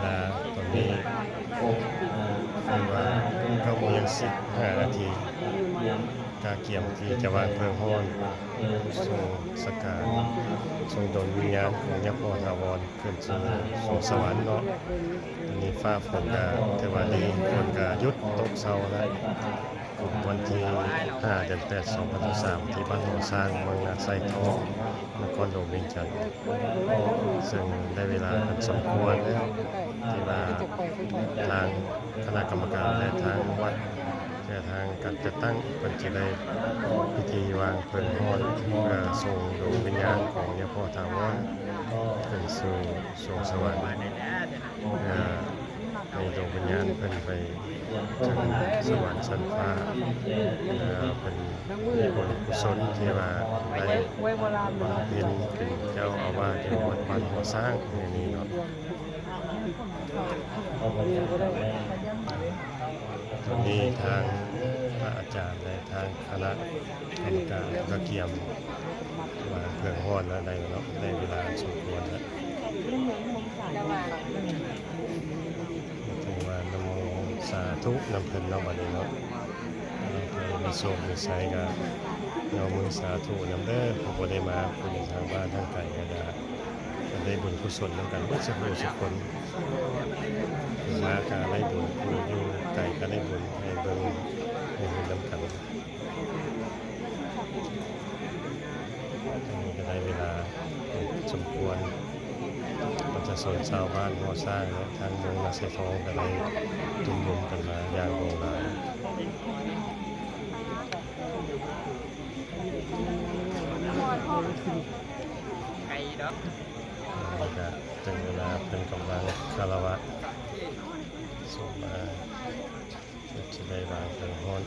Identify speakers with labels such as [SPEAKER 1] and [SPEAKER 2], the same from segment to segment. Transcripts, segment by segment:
[SPEAKER 1] ลาตอนนี้คือว่า9:15 นาทีกาเกี่ยมที่จะวางเพลิงฮ้อนส่งสกาส่งดวงวิญญาณของยาพ่อถาวรขึ้นสู่สวรรค์เนาะตอนนี้ฟ้าฝนก็ถือว่าดีฝนก็หยุดตกเช้าแล้ววันที่5 เดือน 8 2023ที่บ้านหัวสร้างเมืองนาไซทองนครหลวงเวียงจันทน์ซึ่งได้เวลากันสมควรแล้วที่ว่าทางคณะกรรมการและทางวัดและทางการจัดตั้งเป็นจะได้พิธีวางเพลิงฮ้อนเพื่อส่งดวงวิญญาณของยาพ่อถาวรขึ้นสู่สวงสวรรค์ในดวงวิญญาณเพิ่นไปถึงสวรรค์ชั้นฟ้าเป็นบุญกุศลที่ว่าได้บำเพ็ญเป็นเจ้าอาวาสที่วัดบ้านหัวสร้างอย่างนี้เนาะตอนนี้ทางพระอาจารย์และทางคณะกรรมการก็เกี่ยมวางเพลิงฮ้อนแล้วได้เนาะได้เวลาสมควรแล้วถึงว่านโมสาธุนำเพิ่นเนาะบัดนี้เนาะมีโชคมีชัยก็เอามือสาธุนำเด้อผู้บ่ได้มาผู้อยู่ทางบ้านทางไกลก็ได้บุญกุศลนำกันเบิดทุกคนผู้มาก็ได้บุญผู้อยู่ไกลก็ได้บุญให้เบิ่งให้เห็นนำกันก็ได้เวลาสมควรประชาชนชาวบ้านหัวสร้างและทางเมืองนาไซทองก็ได้จุ่มนุมกันมาอย่างโรงงานก็ถึงเวลาเป็นกำลังคารวะส่งมาจะได้วางเพลิงฮ้อน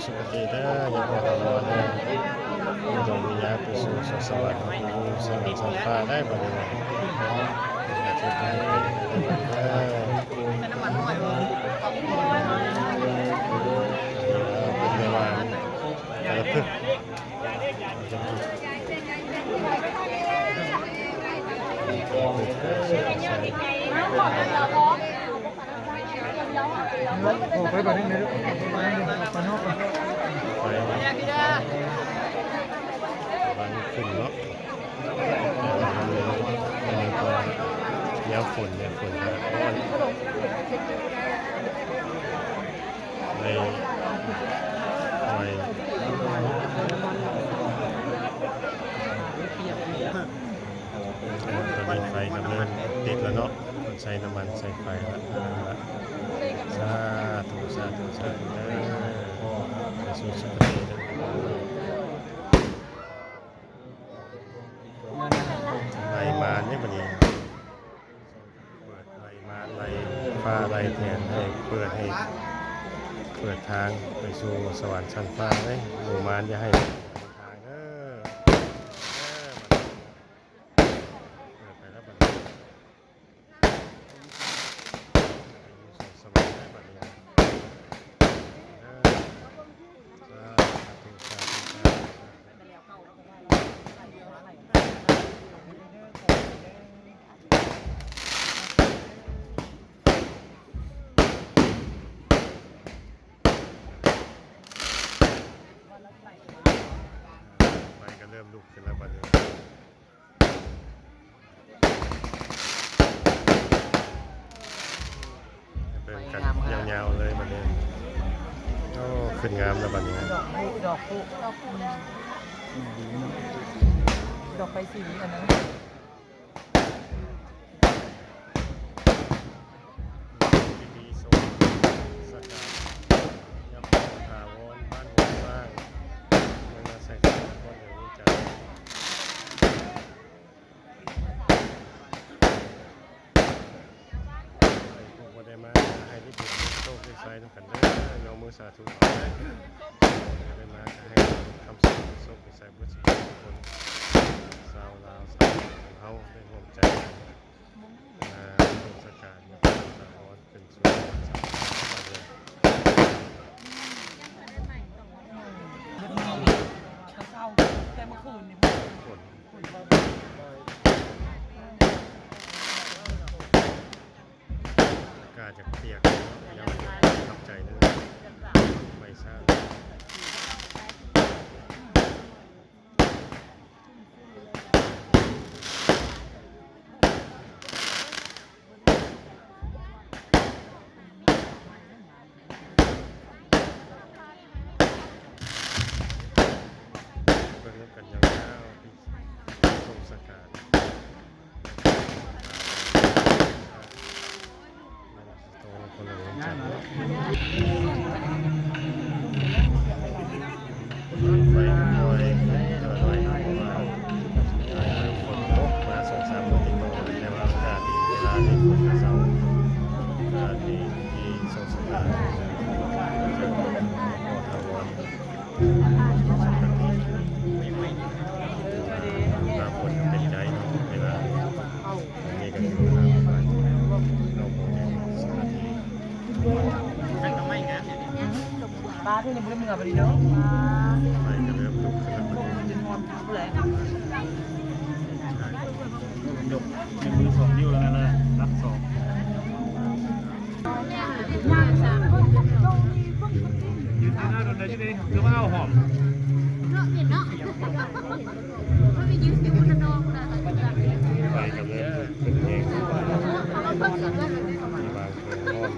[SPEAKER 1] สุขติเด้อยาพ่อถาวรเด้อดวงวิญญาณไปสู่สวรรค์สวรรค์ชั้นฟ้าได้บ่ได้บ่จะไปเป็นเวลาระทึก
[SPEAKER 2] ไปบ้านนี้เลยไปนอกไป
[SPEAKER 1] บางขึ้นเนาะเดี๋ยวฝนจะร้อนเลยคอยตอนนี้ไฟกำลังติดแล้วเนาะใส่น้ำมันใส่ไฟแล้วสาธุเด้อไปสู่สุคติเด้อไหลมาเนี่ยบัดนี้ไหลมาไหลฟ้าไหลแทนให้เปิดทางไปสู่สวรรค์ชั้นฟ้าเลยหมู่มารอย่าให้ทางเด้อเปิดไปแล้วบัดนี้สวรรค์ได้บัดนี้ไฟก็เริ่มลุกขึ้นแล้วบัดนี้เบิ่งกันยาวๆเลยบัดนี้โอ้ขึ้นงามแล้วบัดนี้
[SPEAKER 2] ดอกไฟสีอันนั้น
[SPEAKER 1] ทุกกันเด้อยกมือสาธุได้มาให้คำสั่งส่งไปใส่บุตรทุกคนชาวลาวชาวของเขาได้ร่วมใจร่วมสการมาตะออนเป็นส่วนสำคัญเลย
[SPEAKER 3] เศร้าแต่เมื่อคืนนี่
[SPEAKER 1] ฝนอากาศจะเปียกยังทำใจเลยไม่ทราบเบิ่งกันยาวๆที่ทรงสกัดตรงคนละวันจันทร์ไฟคอยเดินไว้เพราะว่าฝนตกมา2-3 มื้อติดต่อกันแต่ว่าอากาศดีเวลาที่ฝนจะเศร้าอากาศดีที่ทรงสกัดจะขอทาวรหน้าฝนเป็นใจเนาะเวลานี่ก็อยู่ประมาณเราโมง10 นาที
[SPEAKER 3] ป้าที่นี่บุ้มเงาไปดีเนาะ
[SPEAKER 1] ไฟก็เริ่มลุกขึ้นแล้ว
[SPEAKER 3] จะนอนทับเลย
[SPEAKER 2] ยกในมือ2 นิ้วแล้วกันนะนับ 2ยืนหน้าโดนเลยที่นี่คือว่าเอาหอม
[SPEAKER 1] ไฟก็เริ่มขึ้นเองมีบางคนนอน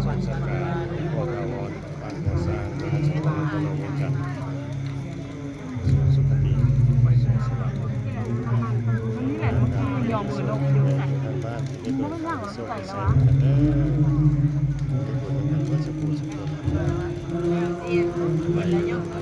[SPEAKER 1] ทรงสกัดพวกเราบางก่อสร้างเมืองสงขลาตลอดเวียนจันทร์สุขดีไปสู่สวรรค์
[SPEAKER 3] นี่แหละมันยอมมือนกดู
[SPEAKER 1] ทางบ้านที่ได้เปิดโซ่ใส่กันเด้อทุกคนกันเพื่อสกูสกุลไป